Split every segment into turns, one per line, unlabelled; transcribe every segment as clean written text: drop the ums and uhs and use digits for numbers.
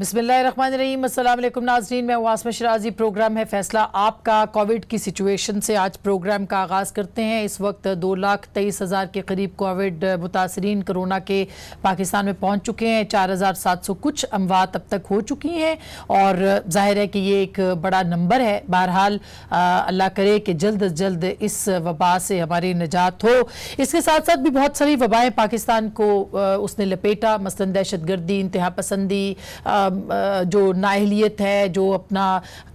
बिस्मिल्लाहिर्रहमानिर्रहीम। अस्सलाम वालेकुम नाज़रीन, मैं आसमा शराजी। प्रोग्राम है फैसला आपका। कोविड की सिचुएशन से आज प्रोग्राम का आगाज़ करते हैं। इस वक्त 2,23,000 के करीब कोविड मुतासरीन कोरोना के पाकिस्तान में पहुंच चुके हैं। 4,700 कुछ अमवात अब तक हो चुकी हैं और जाहिर है कि ये एक बड़ा नंबर है। बहरहाल अल्लाह करे कि जल्द अज जल्द इस वबा से हमारी निजात हो। इसके साथ साथ भी बहुत सारी वबाएँ पाकिस्तान को उसने लपेटा, मसलन दहशत गर्दी, इंतहा पसंदी, जो नाअहलियत है, जो अपना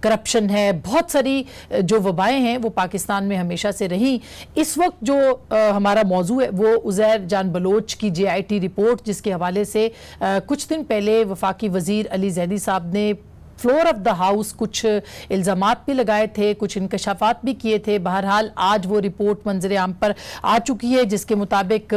करप्शन है, बहुत सारी जो वबाएँ हैं वो पाकिस्तान में हमेशा से रही। इस वक्त जो हमारा मौजू है वो उज़ैर जान बलोच की JIT रिपोर्ट, जिसके हवाले से कुछ दिन पहले वफाकी वज़ीर अली ज़ैदी साहब ने फ्लोर ऑफ द हाउस कुछ इल्ज़ामात भी लगाए थे, कुछ इंकशाफात भी किए थे। बहरहाल आज वो रिपोर्ट मंजर आम पर आ चुकी है, जिसके मुताबिक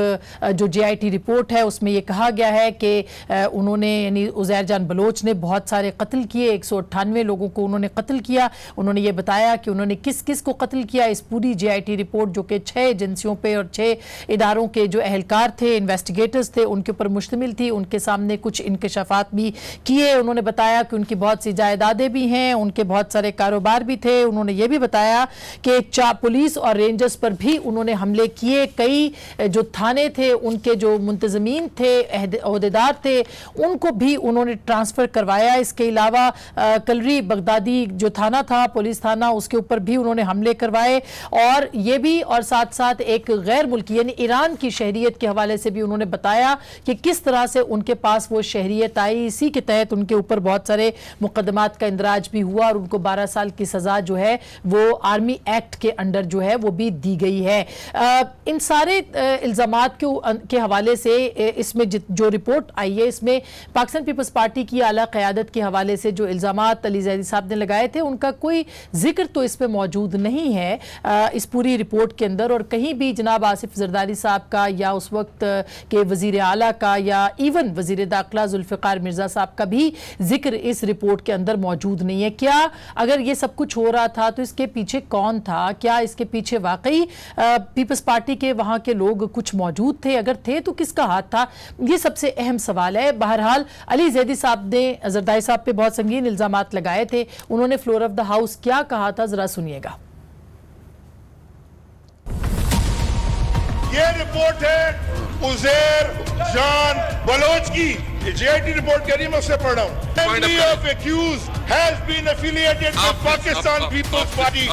जो JIT रिपोर्ट है उसमें ये कहा गया है कि उन्होंने यानी उज़ैर जान बलोच ने बहुत सारे कत्ल किए, 198 लोगों को उन्होंने कत्ल किया। उन्होंने ये बताया कि उन्होंने किस किस को कत्ल किया। इस पूरी JIT रिपोर्ट जो कि 6 एजेंसियों पर और 6 इदारों के जो अहलकार थे, इन्वेस्टिगेटर्स थे, उनके ऊपर मुश्तमिल थी। उनके सामने कुछ इंकशाफात भी किए। उन्होंने बताया कि उनकी बहुत जायदादें भी हैं, उनके बहुत सारे कारोबार भी थे। उन्होंने ये भी बताया कि पुलिस और रेंजर्स पर भी उन्होंने हमले किए। कई जो थाने थे, उनके जो मुंतजमीन थे, अहदेदार थे, उनको भी उन्होंने ट्रांसफ़र करवाया। इसके अलावा कलरी बगदादी जो थाना था, पुलिस थाना, उसके ऊपर भी उन्होंने हमले करवाए। और ये भी और साथ साथ एक गैर मुल्की यानी ईरान की शहरियत के हवाले से भी उन्होंने बताया कि किस तरह से उनके पास वो शहरियत आई। इसी के तहत उनके ऊपर बहुत सारे मुकदमात का इंदराज भी हुआ और उनको 12 साल की सजा जो है वो आर्मी एक्ट के अंडर जो है वो भी दी गई है। इन सारे इल्जामात के हवाले से इसमें जो रिपोर्ट आई है, इसमें पाकिस्तान पीपल्स पार्टी की आला क़यादत के हवाले से जो इल्जामात अली ज़ैदी साहब ने लगाए थे, उनका कोई जिक्र तो इसमें मौजूद नहीं है इस पूरी रिपोर्ट के अंदर। और कहीं भी जनाब आसिफ ज़रदारी साहब का या उस वक्त के वज़ीर आला का या इवन वज़ीर दाखिला जुल्फ़िकार मिर्ज़ा साहब का भी जिक्र इस रिपोर्ट के अंदर मौजूद नहीं है। क्या अगर ये सब कुछ हो रहा था तो इसके पीछे कौन था? क्या इसके पीछे वाकई पीपल्स पार्टी के वहां के लोग कुछ मौजूद थे? अगर थे तो किसका हाथ था? ये सबसे अहम सवाल है। बहरहाल अली ज़ैदी साहब ने ज़रदारी साहब पे बहुत संगीन इल्जामात लगाए थे। उन्होंने फ्लोर ऑफ द हाउस क्या कहा था, जरा सुनिएगा।
ये रिपोर्ट है उज़ैर जान बलोच की। JIT रिपोर्ट कह रही है, मैं उससे पढ़ रहा हूँ। Family of accused has been affiliated with Pakistan People's Party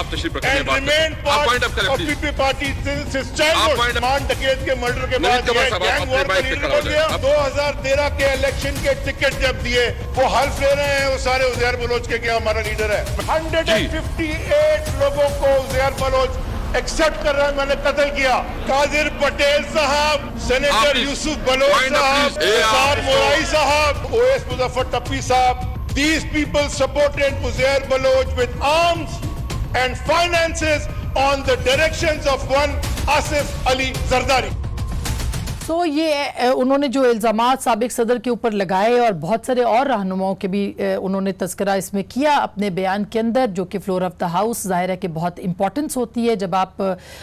and remained part of PP Party since childhood। मान डकैत के मर्डर के बाद गैंग वॉर का लीडर बन गया। 2013 के इलेक्शन के टिकट जब दिए वो हल्फ ले रहे हैं वो सारे उज़ैर बलोच के क्या हमारा लीडर है। 158 लोगों को उज़ैर बलोच एक्सेप्ट कर रहा है मैंने कत्ल किया। कादिर पटेल साहब, सेनेटर यूसुफ बलोच साहब, निसार मोराई साहब, OS मुजफ्फर टप्पी साहब, these people supported Uzair Baloch with arms and finances on the directions of one Asif Ali Zardari।
तो ये उन्होंने जो इल्ज़ामात साबिक सदर के ऊपर लगाए और बहुत सारे और रहनुमाओं के भी उन्होंने तस्करा इसमें किया अपने बयान के अंदर, जो कि फ्लोर ऑफ द हाउस ज़ाहिर है कि बहुत इंपॉर्टेंस होती है जब आप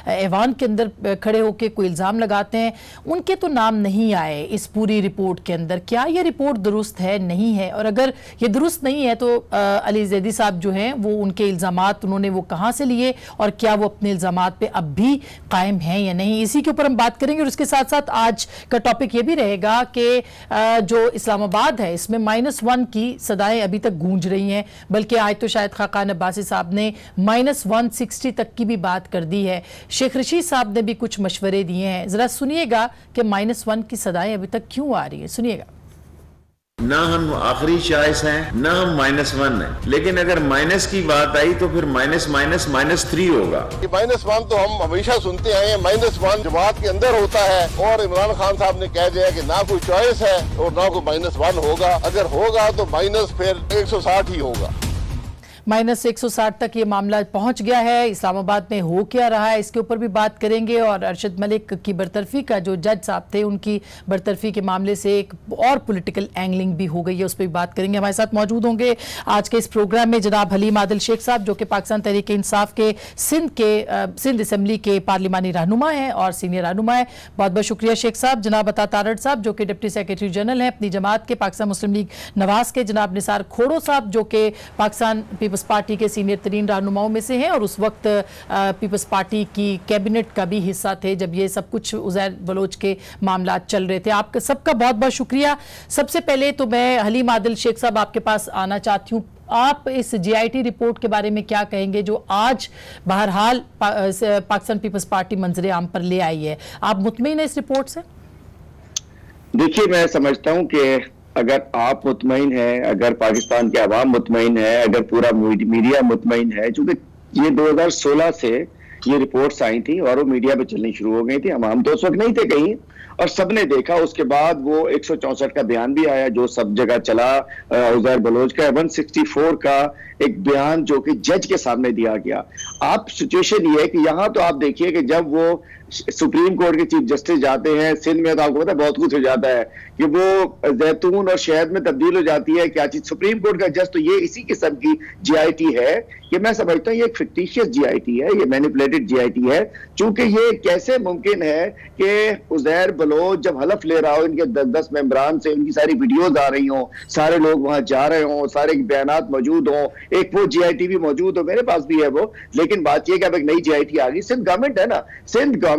ऐवान के अंदर खड़े होकर कोई इल्ज़ाम लगाते हैं। उनके तो नाम नहीं आए इस पूरी रिपोर्ट के अंदर। क्या ये रिपोर्ट दुरुस्त है, नहीं है? और अगर ये दुरुस्त नहीं है तो अली ज़ैदी साहब जो हैं वो उनके इल्ज़ामात उन्होंने वो कहाँ से लिए और क्या वो अपने इल्ज़ामात पे अब भी कायम हैं या नहीं? इसी के ऊपर हम बात करेंगे। और इसके साथ साथ आज का टॉपिक ये भी रहेगा कि जो इस्लामाबाद है इसमें -1 की सदाएं अभी तक गूंज रही हैं, बल्कि आज तो शायद खाकान अब्बासी साहब ने -160 तक की भी बात कर दी है। शेख रशीद साहब ने भी कुछ मशवरे दिए हैं। जरा सुनिएगा कि -1 की सदाएं अभी तक क्यों आ रही है, सुनिएगा।
ना हम आखिरी चॉइस हैं, ना हम -1 हैं, लेकिन अगर माइनस की बात आई तो फिर -3 होगा।
-1 तो हम हमेशा सुनते आए हैं, -1 जमात के अंदर होता है और इमरान खान साहब ने कह दिया कि ना कोई चॉइस है और ना कोई -1 होगा। अगर होगा तो माइनस फिर 160 ही होगा।
-160 तक ये मामला पहुंच गया है। इस्लामाबाद में हो क्या रहा है इसके ऊपर भी बात करेंगे, और अरशद मलिक की बरतरफी का, जो जज साहब थे, उनकी बरतरफी के मामले से एक और पॉलिटिकल एंगलिंग भी हो गई है, उस पर भी बात करेंगे। हमारे साथ मौजूद होंगे आज के इस प्रोग्राम में जनाब हलीम आदिल शेख साहब, जो कि पाकिस्तान तहरीक इंसाफ के सिंध असेंबली के पार्लिमानी रहनुमा हैं और सीनियर रहनुमा है। बहुत बहुत शुक्रिया शेख साहब। जनाब अता तारड़ साहब, जो कि डिप्टी सेक्रेटरी जनरल हैं अपनी जमात के, पाकिस्तान मुस्लिम लीग नवाज के। जनाब निसार खोड़ो साहब, जो कि पाकिस्तान पीपल्स पार्टी के सीनियर तरीन रहनुमाओं में से हैं और उस वक्त पीपल्स पार्टी की कैबिनेट का भी हिस्सा थे जब ये सब कुछ उज़ैर बलोच के मामला चल रहे थे। आपका सबका बहुत बहुत शुक्रिया। सबसे पहले तो मैं हलीम आदिल शेख साहब आपके पास आना चाहती हूँ। आप इस GIT रिपोर्ट के बारे में क्या कहेंगे, जो आज बहरहाल पाकिस्तान पीपल्स पार्टी मंजरे आम पर ले आई है? आप मुतमईन है इस रिपोर्ट से?
देखिए, मैं समझता हूं कि अगर आप मुतमईन हैं, अगर पाकिस्तान के अवाम मुतमईन है, अगर पूरा मीडिया मुतमईन है, चूंकि ये 2016 से ये रिपोर्ट्स आई थी और वो मीडिया पे चलनी शुरू हो गई थी। हम तो उस वक्त नहीं थे कहीं और सबने देखा। उसके बाद वो 164 का बयान भी आया जो सब जगह चला, उज़ैर बलोच का 164 का एक बयान जो कि जज के सामने दिया गया। आप सिचुएशन ये है कि यहाँ तो आप देखिए कि जब वो सुप्रीम कोर्ट के चीफ जस्टिस जाते हैं, सिंध में तो आपको पता है बहुत कुछ हो जाता है कि वो जैतून और शहद में तब्दील हो जाती है क्या चीज। सुप्रीम कोर्ट का जज तो ये इसी किस्म की GIT है कि मैं समझता हूँ ये एक फिक्टिशियस GIT है, ये मैनिपुलेटेड GIT है। चूंकि ये कैसे मुमकिन है कि उज़ैर बलोच जब हलफ ले रहा हो, इनके 10-10 मेंबरान से उनकी सारी वीडियोज आ रही हो, सारे लोग वहां जा रहे हों, सारे बयानात मौजूद हों, एक वो GIT भी मौजूद हो, मेरे पास भी है वो। लेकिन बात यह कि अब एक नई GIT आ गई। सिंध गवर्नमेंट है ना, सिंध गवर्नमेंट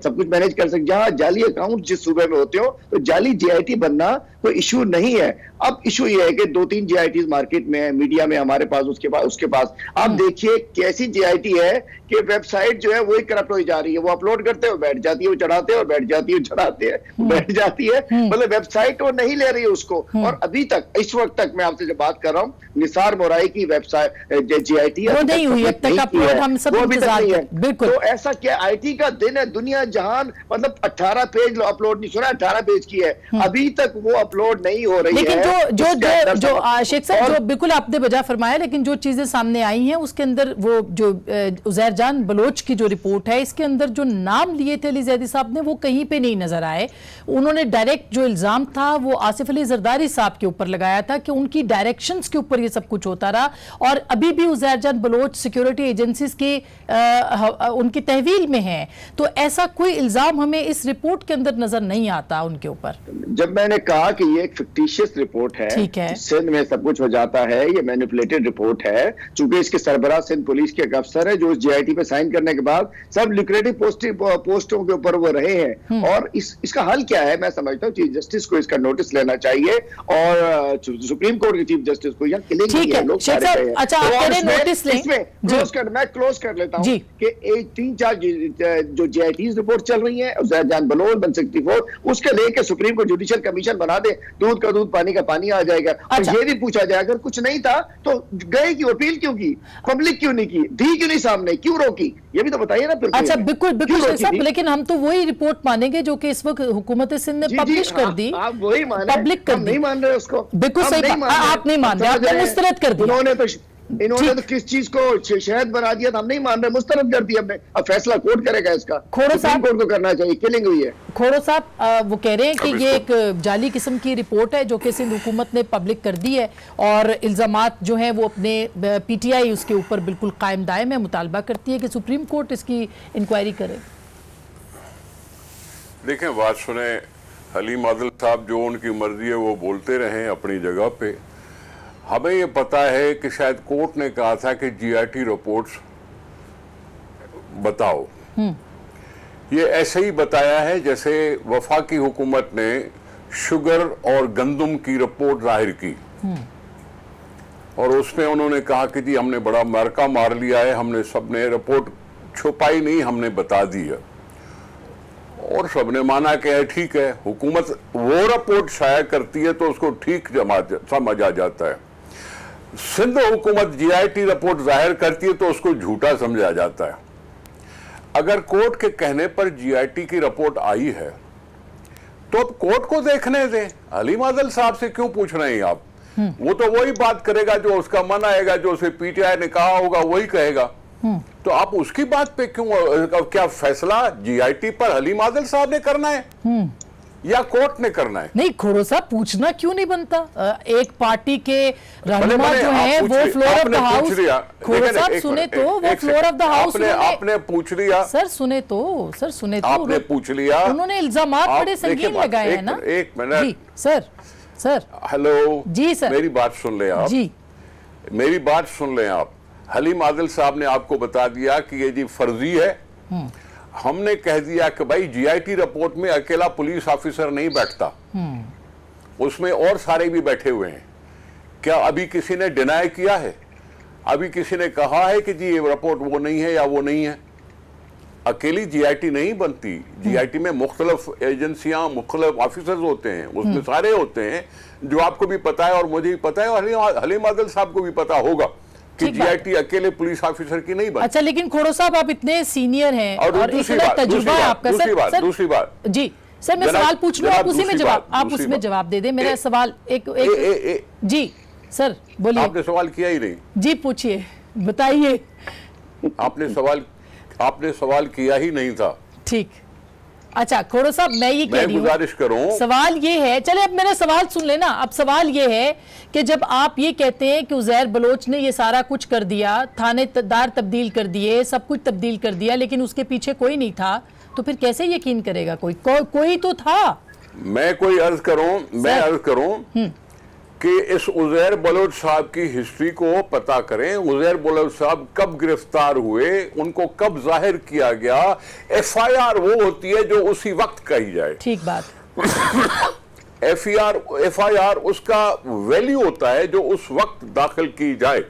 सब कुछ मैनेज कर सकते। जहां जाली अकाउंट जिस सूबे में होते हो तो जाली GIT बनना कोई इशू नहीं है। अब इशू ये है कि 2-3 GITs मार्केट में है, मीडिया में हमारे पास, उसके पास आप देखिए कैसी GIT है कि वेबसाइट जो है वही करप्ट हो जा रही है। वो अपलोड करते हो बैठ जाती है, वो चढ़ाते हैं और बैठ जाती है, चढ़ाते हैं बैठ जाती है। मतलब वेबसाइट वो नहीं ले रही है उसको। और अभी तक, इस वक्त तक मैं आपसे जब बात कर रहा हूँ, निसार मोराई की वेबसाइट GIT
वो नहीं हुई अब तक अपलोड, हम सब इंतजार कर। बिल्कुल।
तो ऐसा क्या IT का दिन है, दुनिया जहान, मतलब 18 पेज अपलोड नहीं, सुना 18 पेज की है, अभी तक वो अपलोड नहीं हो रही है।
लेकिन जो शेख साहब, जो बिल्कुल आपने बजा फरमाया, लेकिन जो चीजें सामने आई हैं उसके अंदर वो जो उज़ैर जान बलोच की जो रिपोर्ट है, इसके अंदर जो नाम लिए थे अली जैदी साहब ने, वो कहीं पे नहीं नजर आए। उन्होंने डायरेक्ट जो इल्जाम था वो आसिफ अली जरदारी साहब के ऊपर लगाया था कि उनकी डायरेक्शंस के ऊपर ये सब कुछ होता रहा, और अभी भी उज़ैर जान बलोच सिक्योरिटी एजेंसीज की उनकी तहवील में है। तो ऐसा कोई इल्जाम हमें इस रिपोर्ट के अंदर नजर नहीं आता उनके ऊपर।
जब मैंने कहा कि ये एक फिक्टिशियस रिपोर्ट है, ठीक है, सिंध में सब कुछ हो जाता है, ये मैनिपुलेटेड रिपोर्ट है। चूंकि इसके सरबराह सिंध पुलिस के एक अफसर है जो इस GIT पे साइन करने के बाद सब लिक्रेटिव पोस्टों के ऊपर वो रहे हैं। और इसका हल क्या है? मैं समझता हूँ चीफ जस्टिस को इसका नोटिस लेना चाहिए और सुप्रीम कोर्ट के चीफ जस्टिस को। यहाँ किलिंग है, लोग सारे हैं।
अच्छा, नोटिस लें,
मैं क्लोज कर लेता हूँ कि 3-4 जो GITs रिपोर्ट चल रही है, उज़ैर जान बलोच 164, उसके लेके सुप्रीम कोर्ट जुडिशियल कमीशन बना दे, दूध का दूध पानी का पानी आ जाएगा। अच्छा। और ये भी पूछा जाए अगर कुछ नहीं था तो गए क्यों, अपील क्यों की, पब्लिक क्यों नहीं की, दी क्यों नहीं सामने, क्यों रोकी, ये भी तो बताइए ना।
अच्छा, बिल्कुल, लेकिन हम तो वही रिपोर्ट मानेंगे जो कि इस वक्त हुकूमत सिंध ने पब्लिश कर दी।
आप वही माने,
पब्लिक कर दी,
नहीं मान रहे उसको।
बिल्कुल सही, आप नहीं मान रहे, आपने मुस्तरद कर दिया।
इन्होंने तो किस चीज को शहद बना दिया था, हम नहीं मान रहे, मुस्तरद कर दिया हमने। अब फैसला कोर्ट करेगा इसका,
खोड़ो साहब
कोर्ट को करना चाहिए, किलिंग हुई है।
खोड़ो साहब वो कह रहे हैं कि ये एक जाली किस्म की रिपोर्ट है जो कि सिंध हुकूमत ने पब्लिक कर दी है और इल्जामात जो हैं वो अपने PTI उसके ऊपर बिल्कुल कायम दायम है, मुतालबा करती है कि सुप्रीम कोर्ट इसकी इंक्वायरी करे।
देखें, बात सुने, हलीम आदिल साहब जो उनकी मर्जी है वो बोलते रहे अपनी जगह पे। हमें ये पता है कि शायद कोर्ट ने कहा था कि GIT रिपोर्ट्स बताओ। ये ऐसे ही बताया है जैसे वफाकी हुकूमत ने शुगर और गंदम की रिपोर्ट जाहिर की और उसमें उन्होंने कहा कि जी हमने बड़ा मार्का मार लिया है, हमने सबने रिपोर्ट छुपाई नहीं, हमने बता दी है। और सबने माना कि ठीक है, हुकूमत वो रिपोर्ट शाया करती है तो उसको ठीक समझ आ जाता है। सिंध हुकूमत GIT रिपोर्ट जाहिर करती है तो उसको झूठा समझा जाता है। अगर कोर्ट के कहने पर GIT की रिपोर्ट आई है तो अब कोर्ट को देखने दें। हलीम आदिल साहब से क्यों पूछ रहे हैं आप? वो तो वही बात करेगा जो उसका मन आएगा, जो उसे पीटीआई ने कहा होगा वही कहेगा। तो आप उसकी बात पे क्यों, क्या फैसला जीआईटी पर हलीम आदिल साहब ने करना है या कोर्ट ने करना है?
नहीं, खोड़ो साहब पूछना क्यों नहीं बनता? एक पार्टी के रहनुमा जो है वो फ्लोर ऑफ द हाउस, खोड़ो साहब सुने तो, वो फ्लोर ऑफ द हाउस
आपने पूछ लिया
सर, सुने तो
आपने पूछ लिया,
उन्होंने इल्जामात बड़े संगीन लगाए हैं ना।
एक मिनट
सर
हेलो
जी सर,
मेरी बात सुन ले आप जी, मेरी बात सुन लें आप। हलीम आदिल साहब ने आपको बता दिया कि ये जी फर्जी है। हमने कह दिया कि भाई जीआईटी रिपोर्ट में अकेला पुलिस ऑफिसर नहीं बैठता, उसमें और सारे भी बैठे हुए हैं। क्या अभी किसी ने डिनाई किया है? अभी किसी ने कहा है कि जी ये रिपोर्ट वो नहीं है या वो नहीं है? अकेली जीआईटी नहीं बनती, जीआईटी में मुख्तलिफ एजेंसियां, मुख्तलिफ ऑफिसर्स होते हैं, उसमें सारे होते हैं, जो आपको भी पता है और मुझे भी पता है और हलीम आदिल साहब को भी पता होगा कि जीआईटी अकेले पुलिस ऑफिसर की नहीं बनती।
अच्छा, लेकिन खोड़ो साहब आप इतने सीनियर हैं और इतना तजुर्बा है आपका।
दूसरी बात
जी सर, मैं सवाल पूछ लूं, आप उसी में जवाब, आप उसमें जवाब दे दें। मेरा सवाल एक जी सर बोलिए।
आपने सवाल किया ही नहीं
जी, पूछिए, बताइए।
आपने सवाल किया ही नहीं था।
ठीक, अच्छा खोड़ो साहब, मैं ये कह रही हूं,
गुजारिश करूं,
सवाल ये है, चले अब मेरा सवाल सुन लेना। अब सवाल ये है कि जब आप ये कहते हैं कि उज़ैर बलोच ने ये सारा कुछ कर दिया, थानेदार तब्दील कर दिए, सब कुछ तब्दील कर दिया, लेकिन उसके पीछे कोई नहीं था, तो फिर कैसे यकीन करेगा कोई तो था।
मैं अर्ज करूं कि इस उज़ैर बलोच साहब की हिस्ट्री को पता करें। उज़ैर बलोच साहब कब गिरफ्तार हुए, उनको कब जाहिर किया गया। एफआईआर वो होती है जो उसी वक्त कही जाए।
ठीक बात।
एफआईआर उसका वैल्यू होता है जो उस वक्त दाखिल की जाए।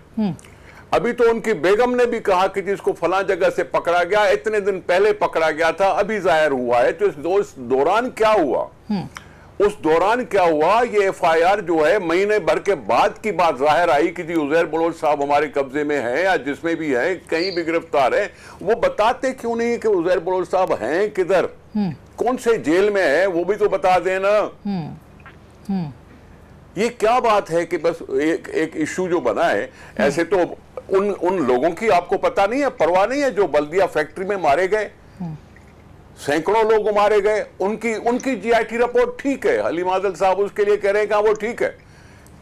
अभी तो उनकी बेगम ने भी कहा कि जिसको फलां जगह से पकड़ा गया, इतने दिन पहले पकड़ा गया था, अभी जाहिर हुआ है। तो इस दौरान क्या हुआ, उस दौरान क्या हुआ, ये एफआईआर जो है महीने भर के बाद की बात जाहिर आई कि जी उज़ैर बलोच साहब हमारे कब्जे में हैं या जिसमें भी हैं, कहीं भी गिरफ्तार है। वो बताते क्यों नहीं कि उज़ैर बलोच साहब हैं किधर, कौन से जेल में है, वो भी तो बता देना। ये क्या बात है कि बस एक इश्यू जो बना है, ऐसे तो उन लोगों की आपको पता नहीं है, परवाह नहीं है जो बल्दिया फैक्ट्री में मारे गए, सैकड़ों लोग मारे गए, उनकी जीआईटी रिपोर्ट ठीक है। हलीम आदिल साहब उसके लिए कह रहे हैं कि वो ठीक है,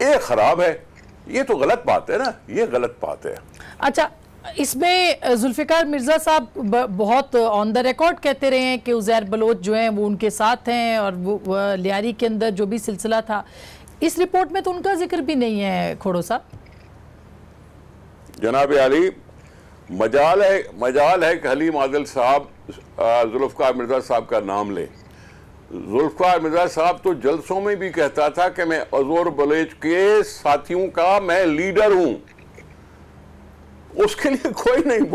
ये खराब है। ये तो गलत बात है ना, ये गलत बात है।
अच्छा, इसमें जुल्फिकार मिर्जा साहब बहुत ऑन द रिकॉर्ड कहते रहे हैं कि उज़ैर बलोच जो हैं वो उनके साथ हैं, और वो लियारी के अंदर जो भी सिलसिला था, इस रिपोर्ट में तो उनका जिक्र भी नहीं है। खोड़ो साहब,
जनाब आली, मजाल है कि हलीम आदिल साहब जुल्फिकार मिर्जा साहब का नाम ले। जुल्फिकार मिर्जा साहब तो जलसों में भी कहता था कि मैं उज़ैर बलोच के साथियों का मैं लीडर हूं। उसके लिए कोई नहीं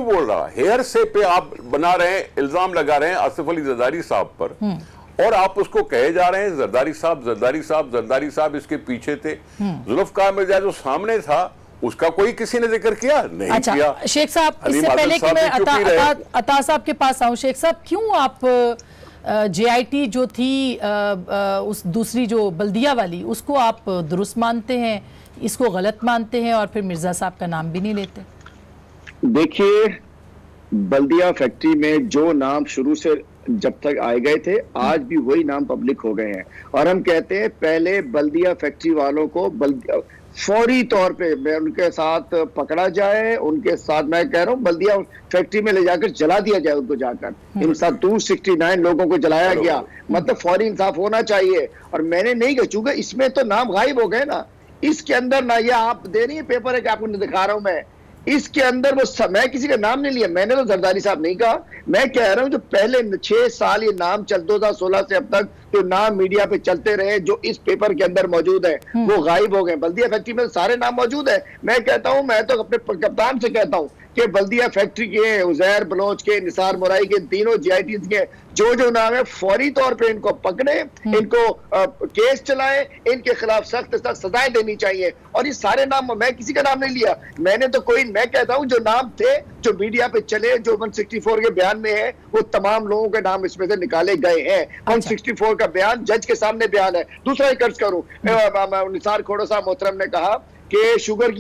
बोल रहा। हेयर से पे आप बना रहे हैं, इल्जाम लगा रहे हैं आसिफ अली जरदारी साहब पर, और आप उसको कहे जा रहे हैं जरदारी साहब इसके पीछे थे। जुल्फिकार मिर्जा जो सामने था उसका कोई किसी ने जिक्र किया नहीं।
अच्छा,
किया।
शेख साहब, इससे पहले कि मैं अता साहब के पास आऊं, शेख साहब क्यों आप जेआईटी जो थी उस दूसरी जो बल्दिया वाली, उसको आप दुरुस्त मानते हैं, इसको गलत मानते हैं, और फिर मिर्जा साहब का नाम भी नहीं लेते?
देखिए, बल्दिया फैक्ट्री में जो नाम शुरू से जब तक आए गए थे, आज भी वही नाम पब्लिक हो गए हैं। और हम कहते हैं पहले बल्दिया फैक्ट्री वालों को फौरी तौर पे उनके साथ पकड़ा जाए, उनके साथ, मैं कह रहा हूँ बल्दिया फैक्ट्री में ले जाकर जला दिया जाए उनको जाकर। इन साथ 269 लोगों को जलाया गया, मतलब फौरी इंसाफ होना चाहिए। और मैंने नहीं कहा, चूंकि इसमें तो नाम गायब हो गए ना, इसके अंदर ना, ये आप दे रही है पेपर है कि आपको दिखा रहा हूं मैं, इसके अंदर वो मैं किसी का नाम नहीं लिया, मैंने तो जरदारी साहब नहीं कहा। मैं कह रहा हूं जो पहले 6 साल ये नाम 2016 से अब तक जो नाम मीडिया पे चलते रहे, जो इस पेपर के अंदर मौजूद है, वो गायब हो गए। बल्दिया फैक्ट्री में सारे नाम मौजूद है। मैं कहता हूं, मैं तो अपने कप्तान से कहता हूं कि बल्दिया फैक्ट्री के, उज़ैर बलोच के, निसार मुराई के, तीनों जीआईटी के जो नाम है, फौरी तौर पे इनको पकड़े, इनको केस चलाएं, इनके खिलाफ सख्त सजाएं देनी चाहिए। और ये सारे नाम, मैं किसी का नाम नहीं लिया, मैंने तो कोई, मैं कहता हूं जो नाम थे, जो मीडिया पे चले, जो 164 के बयान में है, वो तमाम लोगों के नाम इसमें से निकाले गए हैं। 164 का बयान जज के सामने बयान है। दूसरा एक अर्ज करूं, निसार खोड़ो साहब मोहतरम ने कहा कि शुगर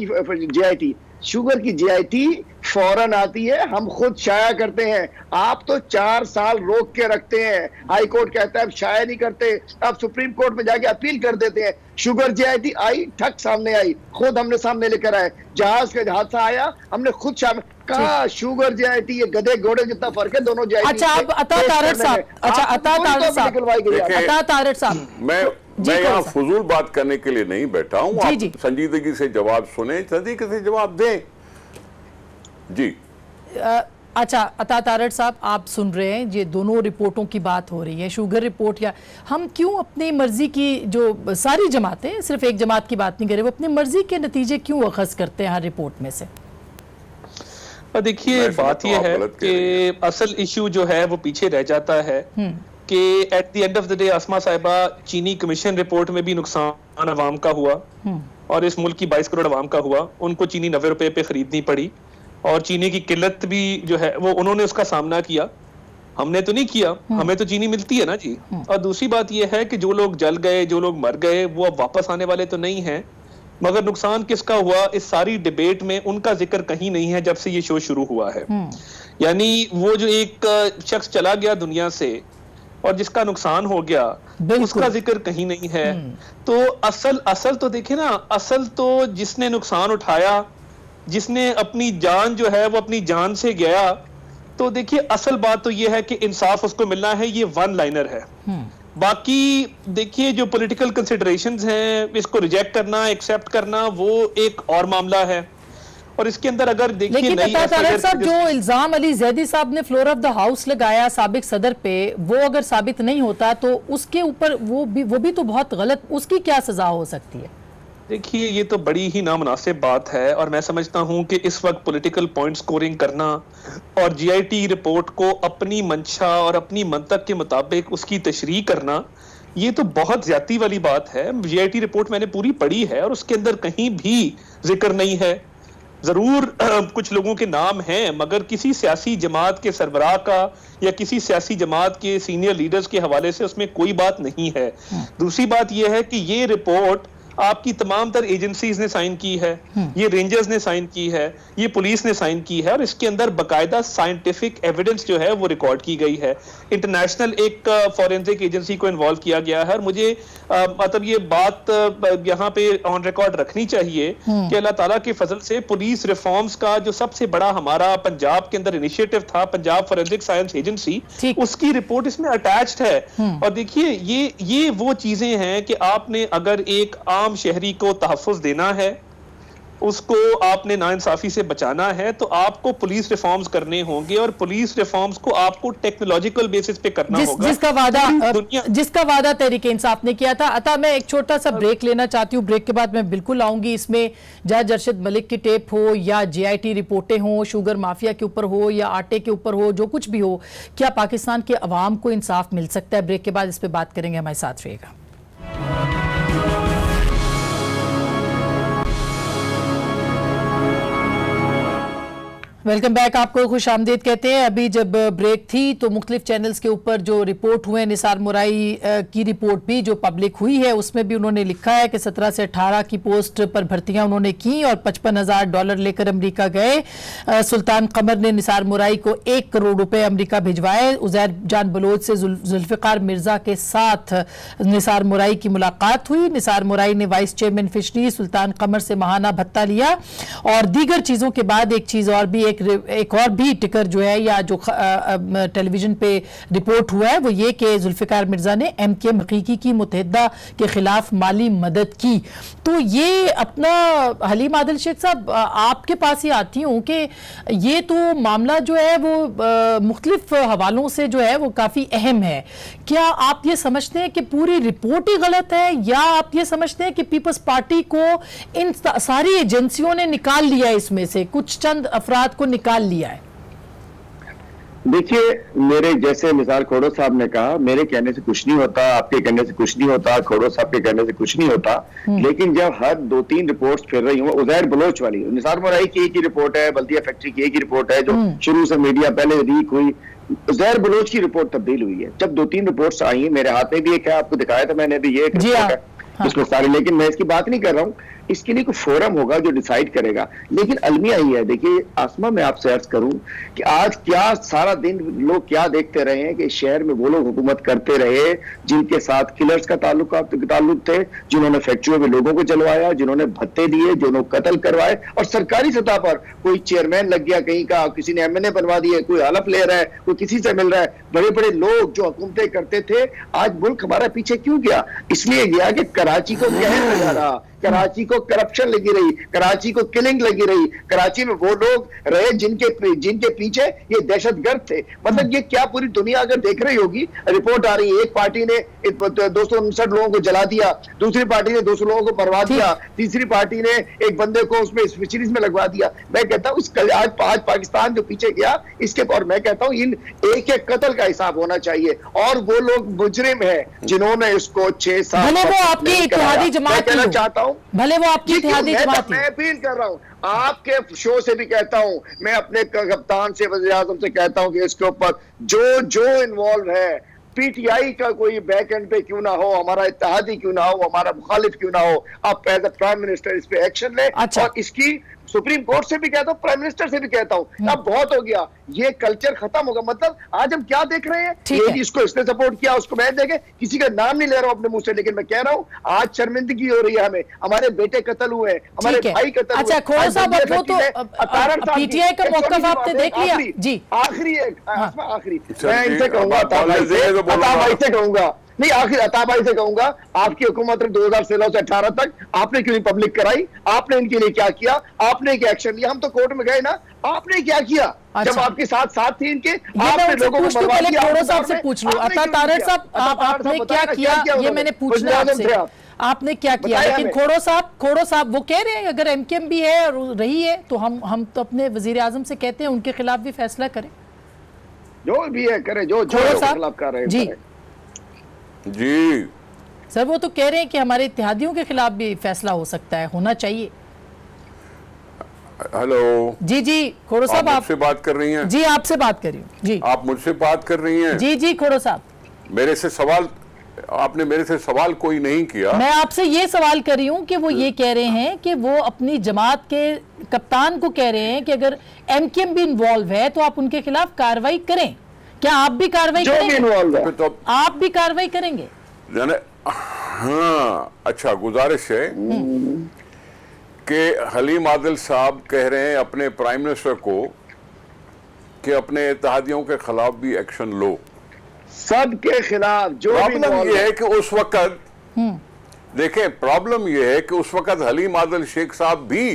की जीआईटी फौरन आती है, हम खुद शाया करते हैं। आप तो 4 साल रोक के रखते हैं, हाई कोर्ट कहता है अब शाया नहीं करते, अब सुप्रीम कोर्ट में जाके अपील कर देते हैं। शुगर जीआईटी आई, ठक सामने आई, खुद हमने सामने लेकर आए। जहाज का हादसा आया, हमने खुद शामिल कहा। शुगर जीआईटी, ये गधे घोड़े जितना फर्क है दोनों जीआईटी।
अच्छा, अब अता तारड़ साहब,
मैं यहाँ फजूल बात करने के लिए नहीं बैठा हूँ, आप संजीदगी से जवाब सुने, संजीदगी से जवाब दें। जी
अच्छा, अता तारड़ साहब, आप सुन रहे हैं, ये दोनों रिपोर्टों की बात हो रही है, शुगर रिपोर्ट, या हम क्यों अपनी मर्जी की, जो सारी जमातें, सिर्फ एक जमात की बात नहीं कर रहे, वो अपनी मर्जी के नतीजे क्यों अखज़ करते हैं हर रिपोर्ट में से?
देखिए, बात यह है कि असल इशू जो है वो पीछे रह जाता है कि at the end of the day Asma साहिबा, चीनी कमीशन रिपोर्ट में भी नुकसान अवाम का हुआ और इस मुल्क की 22 करोड़ अवाम का हुआ। उनको चीनी 90 रुपए पे खरीदनी पड़ी और चीनी की किल्लत भी जो है वो उन्होंने उसका सामना किया, हमने तो नहीं किया, हमें तो चीनी मिलती है ना जी। और दूसरी बात यह है कि जो लोग जल गए, जो लोग मर गए, वो अब वापस आने वाले तो नहीं हैं, मगर नुकसान किसका हुआ इस सारी डिबेट में उनका जिक्र कहीं नहीं है जब से ये शो शुरू हुआ है। यानी वो जो एक शख्स चला गया दुनिया से और जिसका नुकसान हो गया, उसका जिक्र कहीं नहीं है। तो असल तो देखे ना, असल तो जिसने नुकसान उठाया, जिसने अपनी जान जो है वो अपनी जान से गया, तो देखिए असल बात तो ये है कि इंसाफ उसको मिलना है, ये वन लाइनर है। बाकी देखिए जो पॉलिटिकल कंसिडरेशंस हैं, इसको रिजेक्ट करना, एक्सेप्ट करना, वो एक और मामला है। और इसके अंदर अगर देखिए,
लेकिन साहब, जो इल्जाम अली जैदी साहब ने फ्लोर ऑफ द हाउस लगाया साबिक सदर पे, वो अगर साबित नहीं होता तो उसके ऊपर वो भी तो बहुत गलत, उसकी क्या सजा हो सकती है?
देखिए, ये तो बड़ी ही नामुनासिब बात है और मैं समझता हूं कि इस वक्त पॉलिटिकल पॉइंट स्कोरिंग करना और जीआईटी रिपोर्ट को अपनी मंशा और अपनी मंतक के मुताबिक उसकी तशरीह करना, ये तो बहुत ज्यादती वाली बात है। जीआईटी रिपोर्ट मैंने पूरी पढ़ी है और उसके अंदर कहीं भी जिक्र नहीं है, जरूर कुछ लोगों के नाम हैं, मगर किसी सियासी जमात के सरबराह का या किसी सियासी जमात के सीनियर लीडर्स के हवाले से उसमें कोई बात नहीं है। दूसरी बात यह है कि ये रिपोर्ट आपकी तमाम तर एजेंसीज ने साइन की है, ये रेंजर्स ने साइन की है, ये पुलिस ने साइन की है और इसके अंदर बाकायदा साइंटिफिक एविडेंस जो है वो रिकॉर्ड की गई है। इंटरनेशनल एक फॉरेंसिक एजेंसी को इन्वॉल्व किया गया है और मुझे मतलब ये बात यहाँ पे ऑन रिकॉर्ड रखनी चाहिए कि अल्लाह ताला के फजल से पुलिस रिफॉर्म्स का जो सबसे बड़ा हमारा पंजाब के अंदर इनिशिएटिव था, पंजाब फॉरेंसिक साइंस एजेंसी, उसकी रिपोर्ट इसमें अटैच्ड है। और देखिए, ये वो चीजें हैं कि आपने अगर एक आम शहरी को तहफ़्फ़ुज़ देना है, उसको आपने नाइंसाफी से बचाना है, तो आपको पुलिस रिफॉर्म्स करने होंगे और पुलिस रिफॉर्म्स को आपको टेक्नोलॉजिकल बेसिस पे करना होगा,
जिसका वादा तहरीक इंसाफ ने किया था। अता, मैं एक छोटा सा ब्रेक लेना चाहती हूँ, ब्रेक के बाद मैं बिल्कुल आऊंगी। इसमें जज अरशद मलिक की टेप हो या जीआईटी रिपोर्टें हो, शुगर माफिया के ऊपर हो या आटे के ऊपर हो, जो कुछ भी हो, क्या पाकिस्तान के अवाम को इंसाफ मिल सकता है? ब्रेक के बाद इस पर बात करेंगे, हमारे साथ रहिएगा। वेलकम बैक, आपको खुश आमदीद कहते हैं। अभी जब ब्रेक थी तो मुख्तलिफ चैनल्स के ऊपर जो रिपोर्ट हुए, निसार मुराई की रिपोर्ट भी जो पब्लिक हुई है, उसमें भी उन्होंने लिखा है कि 17 से 18 की पोस्ट पर भर्तियां उन्होंने की और $55,000 लेकर अमेरिका गए। सुल्तान कमर ने निसार मुराई को 1 करोड़ रुपए अमेरिका भिजवाए। उजैर जान बलोच से जुल्फिकार मिर्जा के साथ निसार मुराई की मुलाकात हुई। निसार मुराई ने वाइस चेयरमैन फिशरी सुल्तान कमर से माहाना भत्ता लिया और दीगर चीजों के बाद एक और भी टिकर जो है या जो टेलीविजन पे रिपोर्ट हुआ है वो ये कि जुल्फिकार मिर्जा ने एमकेएम हकीकी की मुत्तहिदा के खिलाफ माली मदद की। तो ये अपना हलीम आदिल शेख साहब, आपके पास ही आती हूँ कि ये तो मामला जो है वो मुख्तलिफ हवालों से जो है वो काफी अहम है। क्या आप ये समझते हैं कि पूरी रिपोर्ट ही गलत है या आप ये समझते हैं कि पीपल्स पार्टी को इन सारी एजेंसियों ने निकाल लिया, इसमें से कुछ चंद अफराद को निकाल लिया है?
देखिए, मेरे जैसे निसार खोड़ो साहब ने कहा, मेरे कहने से कुछ नहीं होता, आपके कहने से कुछ नहीं होता, खोड़ो साहब के कहने से कुछ नहीं होता, लेकिन जब हर 2-3 रिपोर्ट्स फिर रही हूँ, उजैर बलोच वाली, निसार मुराई की एक ही रिपोर्ट है, बल्दिया फैक्ट्री की एक ही रिपोर्ट है जो शुरू से मीडिया पहले लीक हुई, जहर बलोच की रिपोर्ट तब्दील हुई है। जब 2-3 रिपोर्ट्स आई हैं, मेरे हाथ में भी एक है, आपको दिखाया था मैंने अभी, ये एक रिपोर्ट है इसमें सारे, लेकिन मैं इसकी बात नहीं कर रहा हूँ। इसके लिए कोई फोरम होगा जो डिसाइड करेगा। लेकिन अलमिया ही है, देखिए आसमा, मैं आपसे अर्ज करूं कि आज क्या सारा दिन लोग क्या देखते रहे हैं कि शहर में वो लोग हुकूमत करते रहे जिनके साथ किलर्स का ताल्लुक थे, जिन्होंने फैक्ट्रियों में लोगों को जलवाया, जिन्होंने भत्ते दिए, जिन्होंने कत्ल करवाए, और सरकारी सतह पर कोई चेयरमैन लग गया कहीं का, किसी ने MNA बनवा दिए, कोई हलफ ले रहा है, कोई किसी से मिल रहा है। बड़े बड़े लोग जो हुकूमतें करते थे, आज मुल्क हमारा पीछे क्यों गया? इसलिए गया कि कराची को कहर लगा रहा, कराची को करप्शन लगी रही, कराची को किलिंग लगी रही, कराची में वो लोग रहे जिनके पीछे ये दहशतगर्द थे। मतलब ये क्या पूरी दुनिया अगर देख रही होगी, रिपोर्ट आ रही है, एक पार्टी ने 259 लोगों को जला दिया, दूसरी पार्टी ने 200 लोगों को मरवा दिया, तीसरी पार्टी ने एक बंदे को उसमें फिशरीज में लगवा दिया। मैं कहता हूँ आज पाकिस्तान जो पीछे गया, इसके और मैं कहता हूँ इन एक कत्ल का हिसाब होना चाहिए, और वो लोग मुजरिम है जिन्होंने इसको 6-7 चाहता हूँ,
भले वो आपकी इत्तेहादी जमात,
मैं अपील कर रहा हूँ आपके शो से भी कहता हूँ, मैं अपने कप्तान से, वज़ीर-ए-आज़म से कहता हूँ कि इसके ऊपर जो इन्वॉल्व है, PTI का कोई बैक एंड पे क्यों ना हो, हमारा इत्तेहादी क्यों ना हो, हमारा मुखालिफ क्यों ना हो, आप एज ए प्राइम मिनिस्टर इस पे एक्शन ले। और इसकी सुप्रीम कोर्ट से भी कहता हूँ, प्राइम मिनिस्टर से भी कहता हूँ, अब बहुत हो गया, ये कल्चर खत्म होगा। मतलब आज हम क्या देख रहे हैं, ये इसको इसने सपोर्ट किया, उसको मैं देखे, किसी का नाम नहीं ले रहा हूँ अपने मुंह से, लेकिन मैं कह रहा हूँ आज शर्मिंदगी हो रही है हमें, हमारे बेटे कत्ल हुए, हमारे भाई कत्ल हुए।
अच्छा खोड़ा साहब, वो तो PTI का मौक़िफ़ आपने देख लिया जी।
आखिरी मैं इनसे कहूंगा, अता भाई से कहूंगा, नहीं आखिर अता भाई से कहूंगा, आपकी हुकूमत 2016 से 18 तक आपने क्यों नहीं पब्लिक कराई? आपने इनके लिए क्या किया? आपने क्या एक्शन लिया? हम तो कोर्ट में गए ना, आपने क्या किया?
अच्छा।
जब आपके साथ थी इनके, आपने लोगों को मरवा दिया।
खोड़ा साहब से पूछ लूं, अता तारिक साहब आपने क्या किया, ये मैंने पूछना आपसे, आपने क्या किया? लेकिन खोड़ो साहब वो कह रहे हैं अगर MKM भी है और रही है तो हम तो अपने वज़ीर-ए-आज़म से कहते हैं उनके खिलाफ भी फैसला करें,
जो भी है करे, जो खिलाफ कर रहे हैं
जी।
सर वो तो कह रहे हैं कि हमारे इत्तेहादियों के खिलाफ भी फैसला हो सकता है, होना चाहिए।
हेलो
जी खोड़ो साहब,
आप मुझसे बात कर रही हैं?
जी आपसे बात कर रही हूँ जी।
आप मुझसे बात कर रही हैं?
जी खोड़ो साहब,
आपने मेरे से सवाल कोई नहीं किया।
मैं आपसे ये सवाल कर रही हूँ कि वो ये कह रहे हैं कि वो अपनी जमात के कप्तान को कह रहे हैं कि अगर MKM भी इन्वॉल्व है तो आप उनके खिलाफ कार्रवाई करें। क्या आप भी कार्रवाई करेंगे? तो आप भी कार्रवाई करेंगे?
हाँ, अच्छा, गुजारिश है कि हलीम आदिल साहब कह रहे हैं अपने प्राइम मिनिस्टर को कि अपने इत्तेहादियों के खिलाफ भी एक्शन लो,
सबके खिलाफ। जो
प्रॉब्लम यह है कि उस वक्त देखें, प्रॉब्लम यह है कि उस वक्त हलीम आदिल शेख साहब भी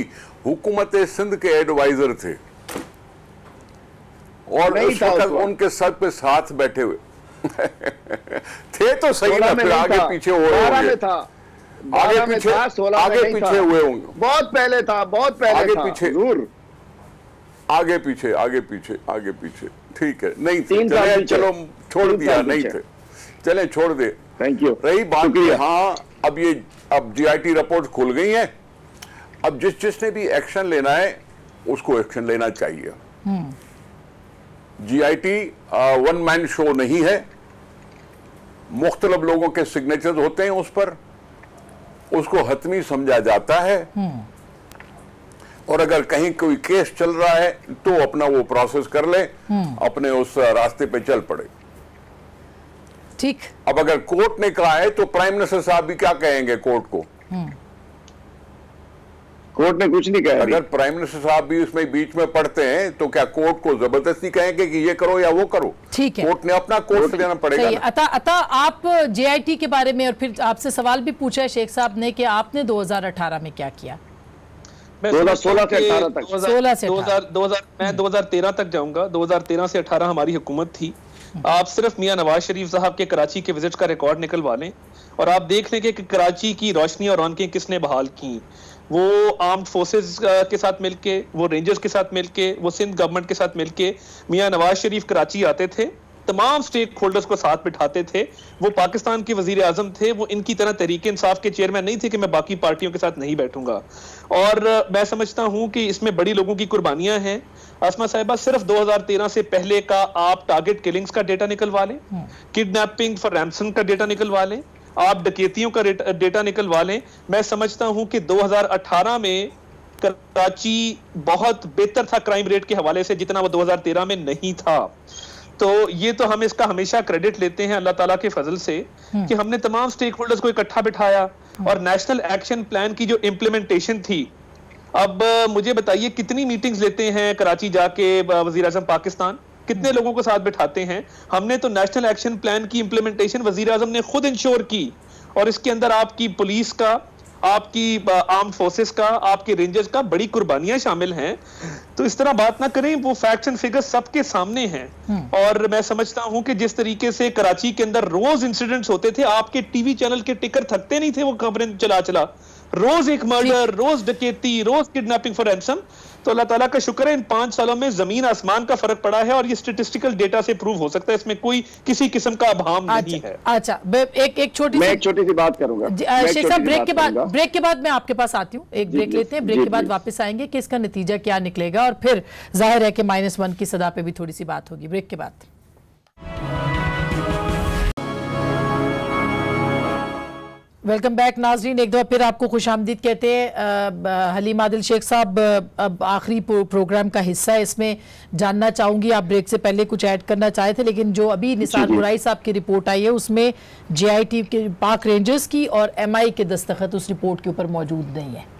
हुकूमत सिंध के एडवाइजर थे और उस वक्त उनके सर पे साथ बैठे हुए थे तो सही ना, फिर आगे पीछे हुए होंगे, आगे पीछे हुए होंगे,
बहुत पहले था, बहुत पहले
आगे पीछे, आगे पीछे ठीक है, नहीं थे, चलो छोड़ दिया, नहीं थे, चले छोड़ दे।
Thank you.
रही बात, हाँ अब GIT रिपोर्ट खुल गई है, अब जिसने भी एक्शन लेना है उसको एक्शन लेना चाहिए। GIT वन मैन शो नहीं है, मुख्तलिफ लोगों के सिग्नेचर्स होते हैं उस पर, उसको हतमी समझा जाता है और अगर कहीं कोई केस चल रहा है तो अपना वो प्रोसेस कर ले, अपने उस रास्ते पे चल पड़े।
ठीक।
अब अगर कोर्ट ने कहा है तो प्राइम मिनिस्टर साहब भी क्या कहेंगे कोर्ट को?
कोर्ट ने कुछ नहीं कहा।
अगर प्राइम मिनिस्टर साहब भी उसमें बीच में पढ़ते हैं तो क्या कोर्ट को जबरदस्ती कहेंगे कि ये करो या वो करो?
ठीक है,
कोर्ट ने अपना कोर्ट लेना पड़ेगा।
अता आप JIT के बारे में और फिर आपसे सवाल भी पूछा है शेख साहब ने कि आपने 2018 में क्या किया?
2016 से 18 तक।
2013 तक जाऊंगा। 2013 से 18 हमारी हुकूमत थी। आप सिर्फ मियां नवाज शरीफ साहब के कराची के विजिट का रिकॉर्ड निकलवा लें और आप देख लें कि कराची की रोशनी और रौनकें किसने बहाल की। वो आर्म्ड फोर्सेस के साथ मिलके, वो रेंजर्स के साथ मिलके, वो सिंध गवर्नमेंट के साथ मिलके मियां नवाज शरीफ कराची आते थे तमाम स्टेक होल्डर्स को साथ बिठाते थे। वो पाकिस्तान के वजीर आजम थे, वो इनकी तरह तहरीक इंसाफ के चेयरमैन नहीं थे कि मैं बाकी पार्टियों के साथ नहीं बैठूंगा। और मैं समझता हूं कि इसमें बड़ी लोगों की कुर्बानियां हैं। आसमा साहिबा, सिर्फ 2013 से पहले का आप टारगेट किलिंग्स का डेटा निकलवा लें, किडनैपिंग फॉर रैंसम का डेटा निकलवा लें, आप डकैतियों का डेटा निकलवा लें। मैं समझता हूं कि 2018 में कराची बहुत बेहतर था क्राइम रेट के हवाले से, जितना वो 2013 में नहीं था। तो ये तो हम इसका हमेशा क्रेडिट लेते हैं अल्लाह ताला के फजल से कि हमने तमाम स्टेक होल्डर्स को इकट्ठा बिठाया और नेशनल एक्शन प्लान की जो इम्प्लीमेंटेशन थी। अब मुझे बताइए कितनी मीटिंग्स लेते हैं कराची जाके वजीर आजम पाकिस्तान, कितने लोगों को साथ बिठाते हैं? हमने तो नेशनल एक्शन प्लान की इम्प्लीमेंटेशन वजीर आजम ने खुद इंश्योर की, और इसके अंदर आपकी पुलिस का, आपकी आर्म फोर्सेस का, आपके रेंजर्स का बड़ी कुर्बानियां शामिल हैं। तो इस तरह बात ना करें, वो फैक्ट्स एंड फिगर्स सबके सामने हैं। और मैं समझता हूं कि जिस तरीके से कराची के अंदर रोज इंसिडेंट्स होते थे, आपके टीवी चैनल के टिकर थकते नहीं थे वो खबरें चला चला, रोज एक मर्डर, रोज डकैती, रोज किडनैपिंग फॉर रैंसम। तो अल्लाह ताला का शुक्र है इन 5 सालों में जमीन आसमान का फर्क पड़ा है, और ये स्टैटिस्टिकल डेटा से प्रूव हो सकता है, इसमें कोई किसी किस्म का अभाव नहीं है।
अच्छा, एक छोटी सी बात करूंगा शेख साहब, ब्रेक के बाद मैं आपके पास आती हूँ। एक ब्रेक लेते हैं, ब्रेक के बाद वापस आएंगे कि इसका नतीजा क्या निकलेगा, और फिर जाहिर है कि -1 की सदा पे भी थोड़ी सी बात होगी। ब्रेक के बाद वेलकम बैक नाजरीन, एक दफ़ा फिर आपको खुशामदीद कहते हैं। हलीम आदिल शेख साहब अब आखिरी प्रोग्राम का हिस्सा है, इसमें जानना चाहूंगी, आप ब्रेक से पहले कुछ ऐड करना चाहे थे, लेकिन जो अभी निसार बुराई साहब की रिपोर्ट आई है उसमें JIT के पाक रेंजर्स की और MI के दस्तखत उस रिपोर्ट के ऊपर मौजूद नहीं है।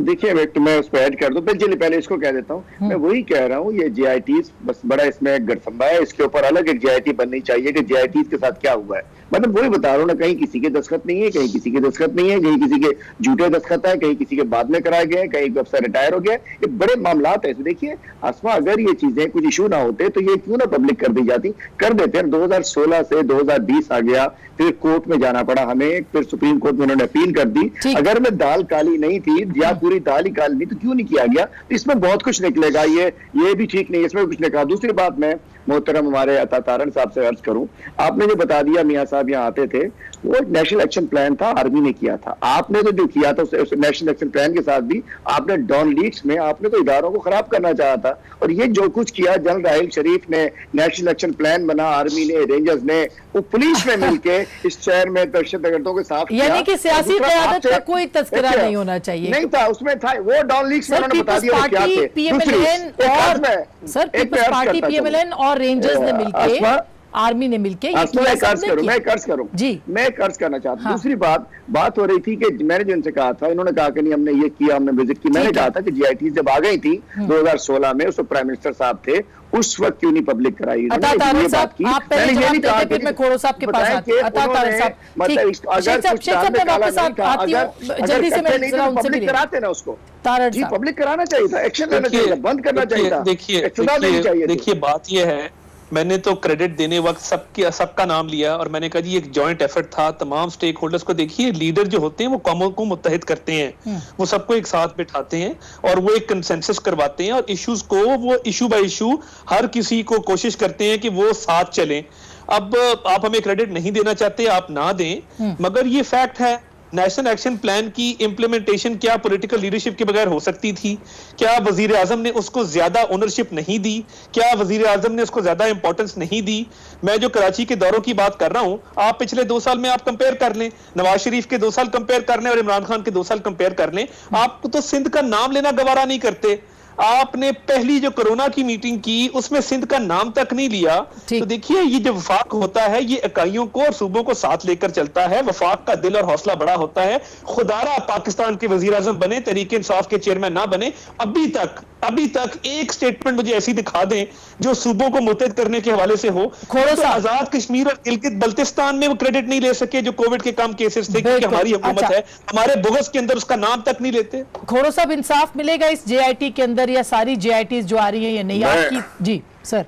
देखिए मैं उस पर ऐड कर दूं, चलिए पहले इसको कह देता हूँ। मैं वही कह रहा हूँ, ये JITs बस बड़ा इसमें गड़संबा है, इसके ऊपर अलग एक JIT बननी चाहिए कि JITs के साथ क्या हुआ है। मतलब वही बता रहा हूँ ना, कहीं किसी के दस्तखत नहीं है, कहीं किसी के दस्तखत नहीं है, कहीं किसी के झूठे दस्तखत है, कहीं किसी के बाद में कराए गए, कहीं अफसर रिटायर हो गया। ये बड़े मामलात है। देखिए आसमा, अगर ये चीजें कुछ इशू ना होते तो ये क्यों ना पब्लिक कर दी जाती, कर देते हैं। 2016 से 2020 आ गया, फिर कोर्ट में जाना पड़ा हमें, फिर सुप्रीम कोर्ट में उन्होंने अपील कर दी। अगर मैं दाल काली नहीं थी या पूरी दाल ही काली नहीं तो क्यों नहीं किया गया? इसमें बहुत कुछ निकलेगा, ये भी ठीक नहीं, इसमें कुछ निकला। दूसरी बात, मैं मोहतरम हमारे अता तारण साहब से अर्ज करूं, आपने जो बता दिया, मियां साहब यहाँ आते थे, वो नेशनल एक्शन प्लान था, आर्मी ने किया था। आपने तो जो किया था उस नेशनल एक्शन प्लान के साथ भी आपने डॉन लीड्स में आपने तो इदारों को खराब करना चाहा था। और ये जो कुछ किया, जनरल राहिल शरीफ ने नेशनल एक्शन प्लान बना, आर्मी ने, रेंजर्स ने, वो पुलिस में मिलके इस शहर में दहशतगर्दों के साथ,
यानी कि सियासी क़यादत का कोई तस्करा नहीं होना चाहिए।
नहीं था, उसमें था वो डॉन लीड्स में उन्होंने बता दिया क्या थे।
PMLN और रेंजर्स ने मिलके, आर्मी ने मिलके
मैं कर्ज करना चाहता हूँ। दूसरी बात हो रही थी कि मैंने जो इनसे कहा था, इन्होंने कहा कि नहीं हमने ये किया, हमने विजिट की। मैंने कहा था कि JIT जब आ गई थी 2016 में, उस प्राइम मिनिस्टर साहब थे, उस वक्त क्यों नहीं पब्लिक कराई?
आप पहले जवाब देते, फिर मैं खोड़ो साहब के पास आती हूं। जल्दी से मैं पब्लिक कराते ना उसको, जी पब्लिक कराना चाहिए था, एक्शन लेना चाहिए था, बंद करना चाहिए था।
देखिए बात यह है, मैंने तो क्रेडिट देने वक्त सबका नाम लिया और मैंने कहा जी एक जॉइंट एफर्ट था तमाम स्टेक होल्डर्स को। देखिए लीडर जो होते हैं वो कौमों को मुत्तहिद करते हैं, वो सबको एक साथ बिठाते हैं और वो एक कंसेंसस करवाते हैं, और इश्यूज को वो इशू बाय इशू हर किसी को कोशिश करते हैं कि वो साथ चलें। अब आप हमें क्रेडिट नहीं देना चाहते, आप ना दें, मगर ये फैक्ट है नेशनल एक्शन प्लान की इंप्लीमेंटेशन क्या पॉलिटिकल लीडरशिप के बगैर हो सकती थी? क्या वजीर आजम ने उसको ज्यादा ओनरशिप नहीं दी? क्या वजीर आजम ने उसको ज्यादा इंपॉर्टेंस नहीं दी? मैं जो कराची के दौरों की बात कर रहा हूं, आप पिछले 2 साल में आप कंपेयर कर लें, नवाज शरीफ के 2 साल कंपेयर कर लें और इमरान खान के 2 साल कंपेयर कर लें, आपको तो सिंध का नाम लेना गवारा नहीं करते। आपने पहली जो कोरोना की मीटिंग की उसमें सिंध का नाम तक नहीं लिया। तो देखिए ये जो वफाक होता है ये इकाइयों को और सूबों को साथ लेकर चलता है, वफाक का दिल और हौसला बड़ा होता है। खुदारा पाकिस्तान के वजीर आजम बने, तहरीक इंसाफ के चेयरमैन ना बने, अभी तक एक स्टेटमेंट मुझे ऐसी दिखा दें जो सूबों को मुतहद करने के हवाले से हो। तो आजाद कश्मीर और गिलगित बल्तिस्तान में वो क्रेडिट नहीं ले सके जो कोविड के कम केसेस थे, क्योंकि हमारी हुकूमत है, हमारे बुगस के अंदर उसका नाम तक नहीं लेते।
खोड़ो साहब, इंसाफ मिलेगा इस JIT के अंदर या सारी JITs जो आ रही है ये नहीं आपकी? जी सर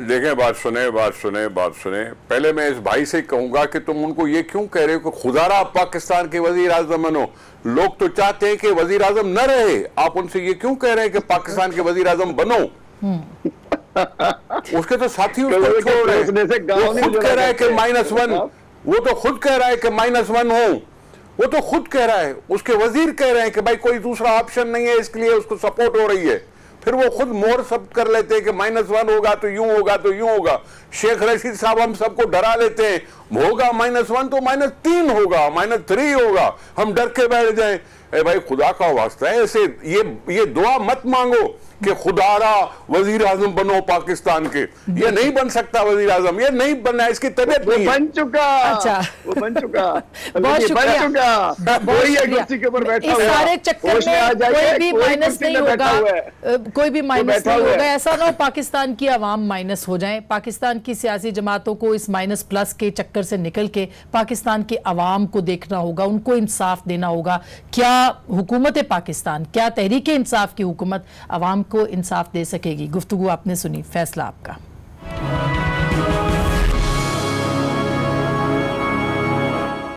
देखें, बात सुने। पहले मैं इस भाई से कहूंगा कि तुम उनको ये क्यों कह रहे हो कि खुदारा पाकिस्तान के वजीर आजम बनो? लोग तो चाहते हैं कि वजीर आजम न रहे, आप उनसे ये क्यों कह रहे हैं कि पाकिस्तान के वजीर आजम बनो? उसके तो साथी उसको छोड़ रहे हैं। वो खुद कह रहा है कि -1, वो तो खुद कह रहा है कि -1 हो, वो तो खुद कह रहा है। उसके वजीर कह रहे हैं कि भाई कोई दूसरा ऑप्शन नहीं है, इसके लिए उसको सपोर्ट हो रही है। फिर वो खुद मोहर सब कर लेते हैं कि -1 होगा तो यूं होगा तो यूं होगा। शेख रशीद साहब हम सबको डरा लेते हैं, होगा -1 तो -3 होगा, -3 होगा, हम डर के बैठ जाए। भाई खुदा का वास्ता है, ऐसे ये दुआ मत मांगो कि खुदारा वजीर आजम बनो पाकिस्तान के। ये नहीं बन सकता वजीर आजम, ये नहीं बनना, इसकी तबीयत नहीं
बन चुका।
अच्छा,
वो बन चुका,
बहुत शुक्रिया।
वही है कुर्सी के ऊपर बैठा हुआ।
इस सारे चक्कर में कोई भी माइनस नहीं होगा, कोई भी माइनस नहीं होगा। ऐसा ना हो पाकिस्तान की आवाम माइनस हो जाए। पाकिस्तान की सियासी जमातों को इस माइनस प्लस के चक्कर से निकल के पाकिस्तान की आवाम को देखना होगा, उनको इंसाफ देना होगा। क्या हुकूमत पाकिस्तान, क्या तहरीक इंसाफ की हुकूमत आवाम को इंसाफ दे सकेगी? गुफ्तगू आपने सुनी, फैसला आपका।